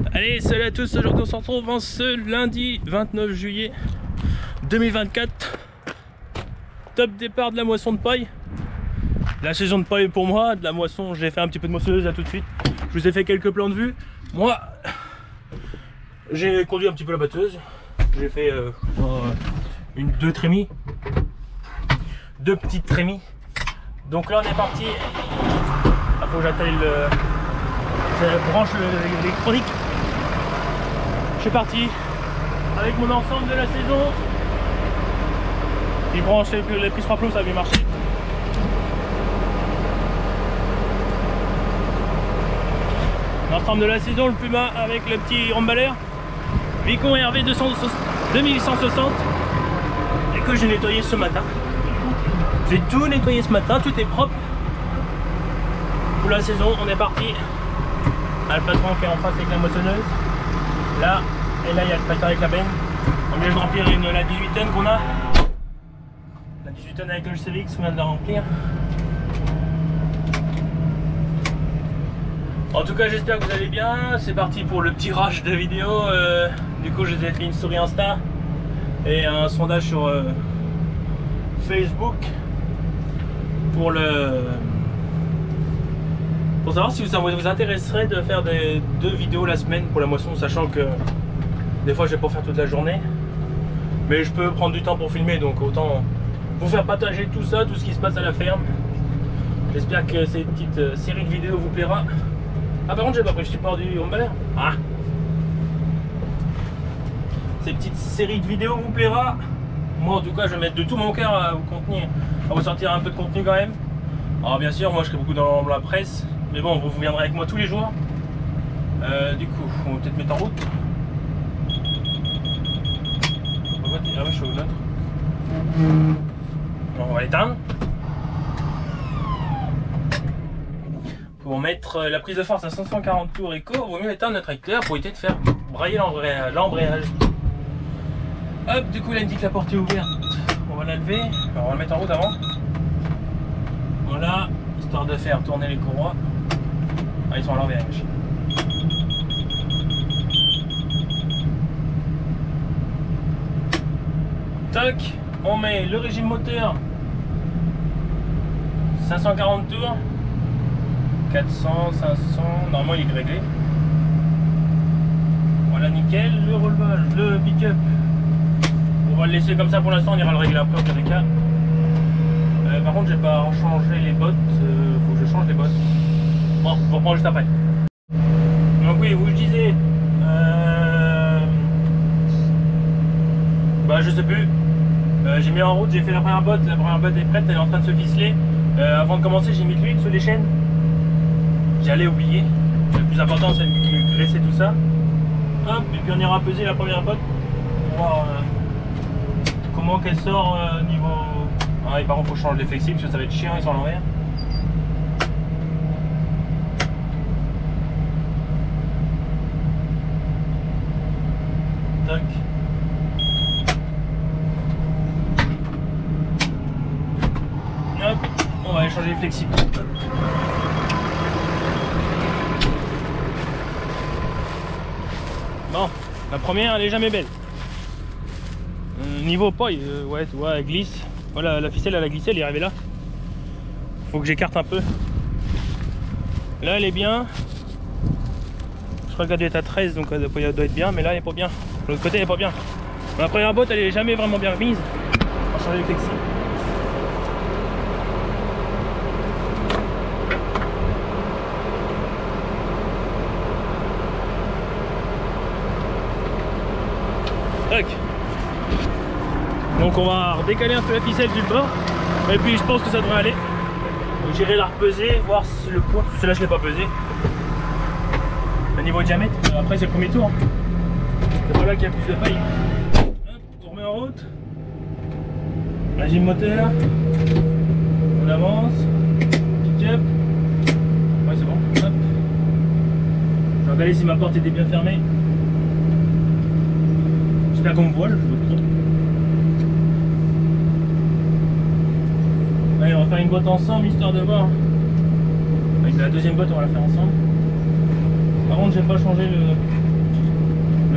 Allez, salut à tous, aujourd'hui on se retrouve en ce lundi 29 juillet 2024. Top départ de la moisson de paille. La saison de paille pour moi, de la moisson, j'ai fait un petit peu de moissonneuse là tout de suite. Je vous ai fait quelques plans de vue. Moi, j'ai conduit un petit peu la batteuse. J'ai fait deux trémies. Deux petites trémies. Donc là on est parti. Il faut que j'attelle je branche l'électronique. Je suis parti avec mon ensemble de la saison. Il branche les prises 3 plombs, ça a bien marché. L'ensemble de la saison, le Puma avec le petit remballer Vicon RV 2160 et que j'ai nettoyé ce matin. J'ai tout nettoyé ce matin, tout est propre. Pour la saison, on est parti. Ah, le patron qui est en face avec la moissonneuse. Là, et là il y a le tracteur avec la benne. On vient de remplir la 18 tonnes qu'on a. La 18 tonnes avec le CVX, on vient de la remplir. En tout cas, j'espère que vous allez bien. C'est parti pour le petit rush de vidéos. Du coup, je vous ai fait une story Insta et un sondage sur Facebook pour savoir si ça vous intéresserait de faire deux vidéos la semaine pour la moisson, sachant que des fois je vais pas faire toute la journée, mais je peux prendre du temps pour filmer, donc autant vous faire partager tout ça, tout ce qui se passe à la ferme. J'espère que cette petite série de vidéos vous plaira. Ah, par contre, j'ai pas pris le support du remballer. Ah, cette petite série de vidéos vous plaira. Moi en tout cas je vais mettre de tout mon cœur à vous sortir un peu de contenu quand même. Alors bien sûr, moi je serai beaucoup dans la presse, mais bon, vous viendrez avec moi tous les jours. Du coup, on va peut-être mettre en route. Ah oui, je suis au nôtre. Bon, on va l'éteindre. Pour mettre la prise de force à 540 tours éco, il vaut mieux éteindre notre éclair pour éviter de faire brailler l'embrayage. Hop, du coup il indique que la porte est ouverte. On va la lever. Alors, on va la mettre en route avant. Voilà, histoire de faire tourner les courroies. Ah, ils sont à l'envers. Tac, on met le régime moteur 540 tours, 400, 500, normalement il est réglé. Voilà, nickel. Le relevage, le pick-up, on va le laisser comme ça pour l'instant, on ira le régler après au pire des cas. Par contre, j'ai pas changé les bottes, faut que je change les bottes. Bon, on reprend juste après. Donc oui, vous je disais, bah je sais plus. J'ai mis en route, j'ai fait la première botte est prête, elle est en train de se ficeler. Avant de commencer, j'ai mis de l'huile sur les chaînes. J'allais oublier. Le plus important, c'est de graisser tout ça. Hop, et puis on ira peser la première botte pour voir comment qu'elle sort niveau. Ah, et par contre, faut changer les flexibles parce que ça va être chiant, ils sont à l'envers. Tac. Hop, on va aller changer les flexibles. Bon, la première, elle est jamais belle. Niveau paille, ouais, tu vois, elle glisse. Voilà, la ficelle elle a glissé, elle est arrivée là. Faut que j'écarte un peu. Là elle est bien. Je crois qu'elle doit être à 13, donc elle doit être bien, mais là elle est pas bien. De l'autre côté elle est pas bien. La première botte elle est jamais vraiment bien mise. On va changer les flexibles. Tac. Donc on va redécaler un peu la ficelle du bord. Et puis je pense que ça devrait aller. J'irai la repeser, voir si le poids. Celle-là je ne l'ai pas pesé. Le niveau de diamètre. Après c'est le premier tour. C'est pas là qu'il y a plus de paille. Hop, on remet en route. Régime moteur. On avance. Pick-up. Ouais c'est bon. Hop. Je vais regarder si ma porte était bien fermée. J'espère qu'on me voit, je vois trop. Allez, on va faire une botte ensemble histoire de voir. Avec la deuxième botte, on va la faire ensemble. Par contre, j'ai pas changé le,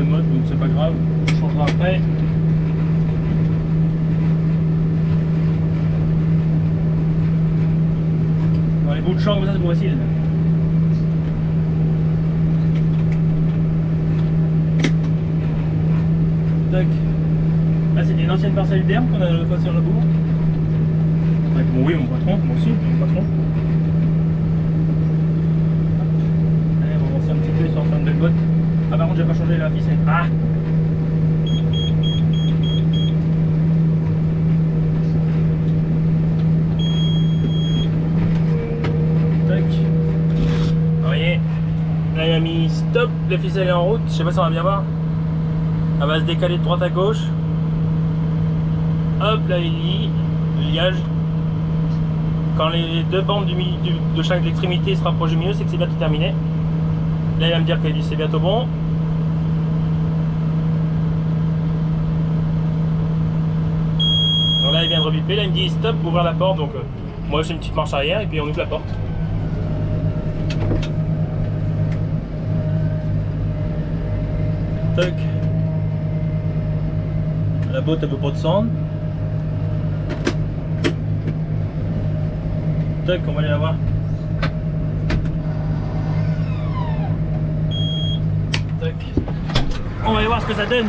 même mode, donc c'est pas grave, on changera après. Dans les bouts de champ comme ça, c'est plus facile. Tac. Là c'était une ancienne parcelle d'herbe qu'on a passé en labour. Avec mon oui, mon patron, moi aussi, mon patron. Allez, on va avancer un petit peu sur une belle botte. Ah par contre j'ai pas changé la ficelle. Ah. Tac. Vous voyez, là il a mis stop, la ficelle est en route, je sais pas si on va bien voir. Elle va se décaler de droite à gauche. Hop, là il lie, le liage. Quand les deux bandes de chaque extrémité se rapprochent du milieu, c'est que c'est bientôt terminé. Là il va me dire que c'est bientôt bon. Alors là il vient de rebiper, là il me dit stop pour ouvrir la porte. Donc moi je fais une petite marche arrière et puis on ouvre la porte. Tac. La botte elle veut pas descendre. Tac, on va aller la voir. Tac. On va aller voir ce que ça donne.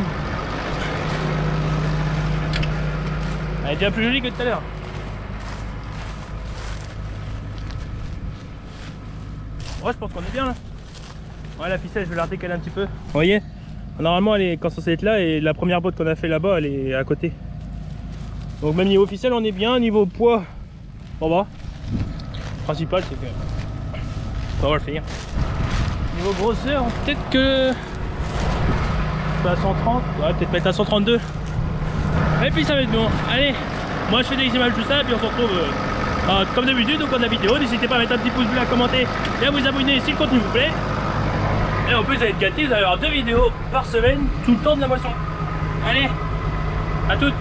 Elle est bien plus jolie que tout à l'heure. Ouais, je pense qu'on est bien là. Ouais, la ficelle, je vais la redécaler un petit peu. Vous voyez? Normalement, elle est quand censée être là et la première botte qu'on a fait là-bas, elle est à côté. Donc même niveau ficelle, on est bien. Niveau poids, on va. Le principal, c'est que on va le finir. Niveau grosseur, peut-être que à 130, ouais, peut-être mettre à 132. Et puis ça va être bon. Allez, moi je fais des images tout ça, et puis on se retrouve comme d'habitude au cours de la vidéo. N'hésitez pas à mettre un petit pouce bleu, à commenter et à vous abonner si le contenu vous plaît. Et en plus, vous allez être gâtés, vous allez avoir 2 vidéos par semaine tout le temps de la moisson. Allez, à toutes.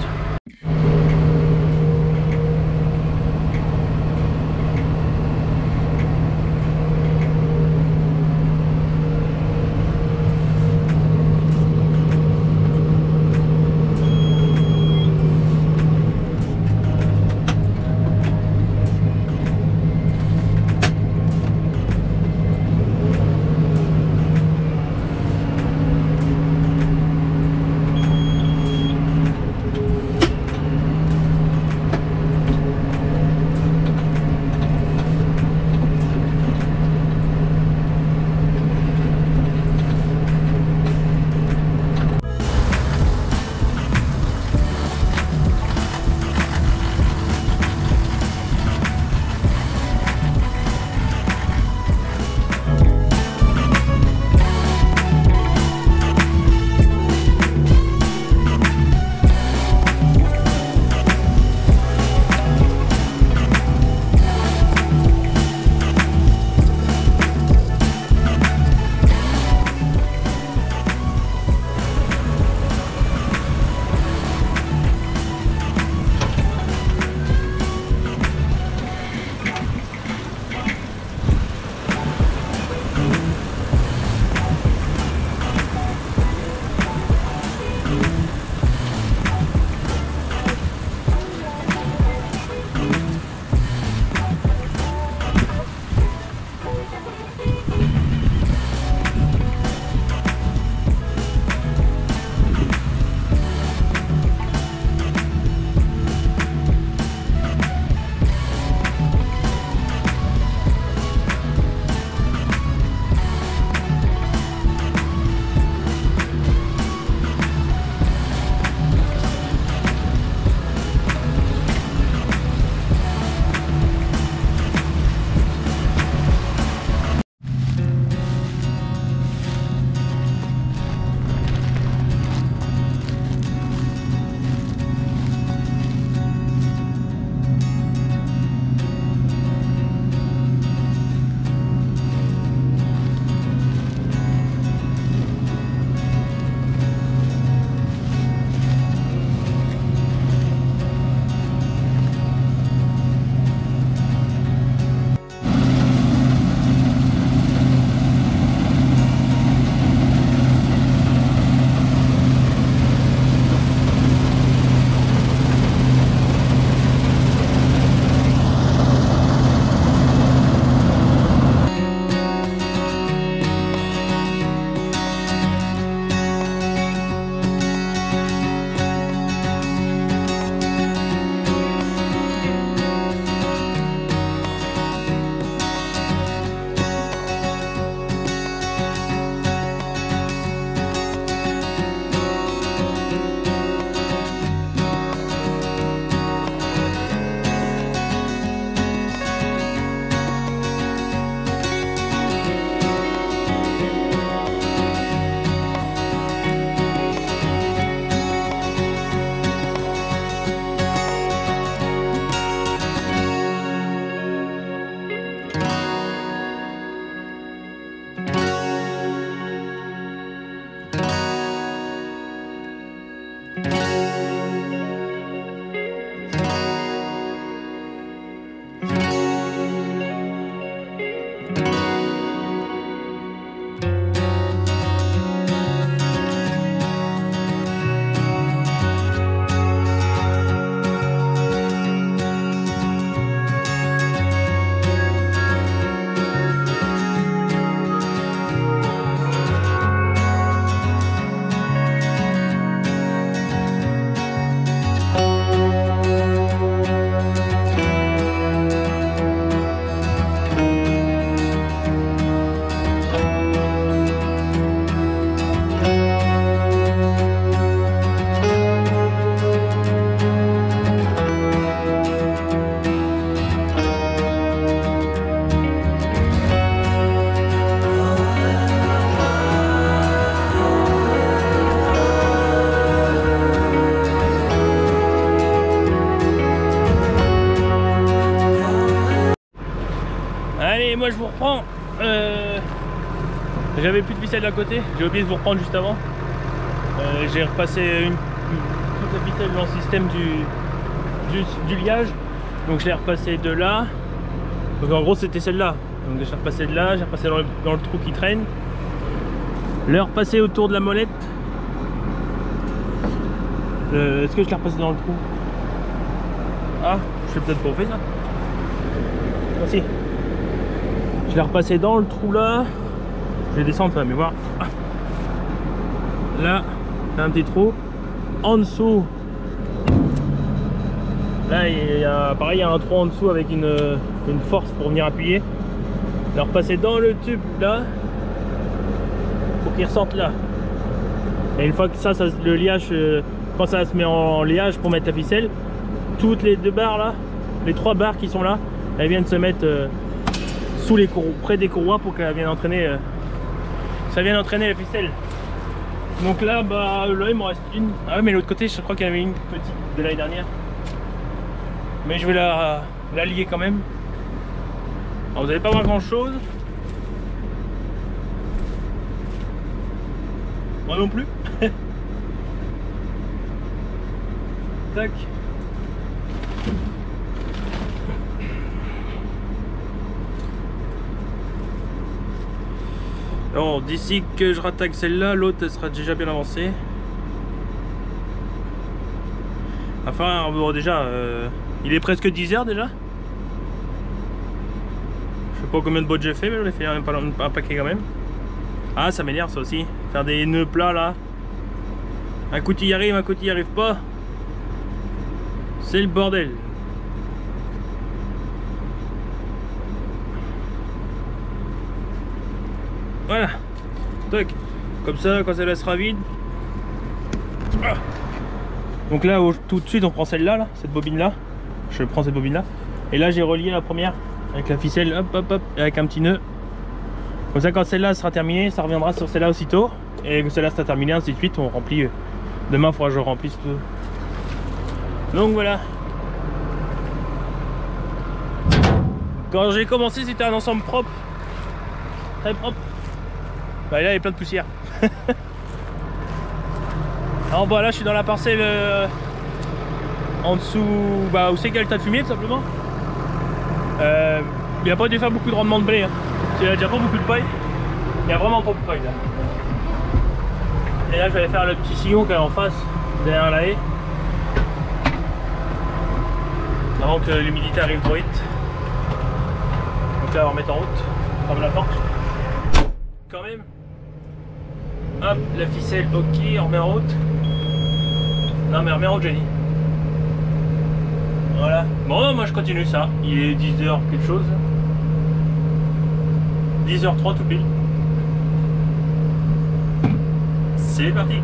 reprends. J'avais plus de ficelle à côté, j'ai oublié de vous reprendre juste avant. J'ai repassé toute la ficelle dans le système du liage. Donc je l'ai repassé de là. Donc en gros c'était celle-là. Donc j'ai repassé de là, j'ai repassé dans le trou qui traîne. Je l'ai repassé autour de la molette. Est-ce que je l'ai repassé dans le trou? Ah, je sais peut-être pas fait ça. Merci. Je l'ai repassé dans le trou là. Je vais descendre, ça, mais voir. Là, un petit trou. En dessous, là, pareil, il y a un trou en dessous avec une force pour venir appuyer. Je l'ai repassé dans le tube là, pour qu'il ressorte là. Et une fois que ça le liage, quand ça se met en liage pour mettre la ficelle, toutes les deux barres là, les trois barres qui sont là, elles viennent se mettre sous les courroies, près des courroies pour qu'elles viennent entraîner. Ça vient entraîner la ficelle. Donc là, bah là il me reste une. Ah ouais, mais l'autre côté, je crois qu'il y en avait une petite de l'année dernière. Mais je vais la lier quand même. Alors vous n'allez pas voir grand chose. Moi non plus. Tac. Alors d'ici que je rattaque celle-là, l'autre elle sera déjà bien avancée. Enfin bon, déjà il est presque 10 h déjà. Je sais pas combien de bottes j'ai fait, mais j'en ai fait un paquet quand même. Ah ça m'énerve ça aussi. Faire des nœuds plats là. Un coup tu y arrives, un coup tu y arrives pas. C'est le bordel. Voilà, tac, comme ça quand celle-là sera vide. Ah. Donc là tout de suite on prend celle-là, là, cette bobine là. Je prends cette bobine là. Et là j'ai relié la première avec la ficelle, hop hop hop, avec un petit nœud. Comme ça quand celle-là sera terminée, ça reviendra sur celle-là aussitôt. Et que celle-là sera terminée, ainsi de suite, on remplit. Demain il faudra que je remplisse tout. Donc voilà. Quand j'ai commencé c'était un ensemble propre. Très propre. Bah là il y a plein de poussière. Alors bah là je suis dans la parcelle en dessous, bah où c'est qu'il y a le tas de fumier tout simplement. Il n'y a pas dû faire beaucoup de rendement de blé, hein. Il n'y a déjà pas beaucoup de paille. Il n'y a vraiment pas beaucoup de paille là. Et là je vais aller faire le petit sillon qui est en face, derrière la haie. Avant que l'humidité arrive trop vite. Donc là on va remettre en route, on ferme la porte. Quand même. Hop, la ficelle, ok, on remet en route. Non mais on remet en route, j'ai dit. Voilà. Bon, moi je continue ça. Il est 10 h quelque chose. 10 h 03 tout pile. C'est parti.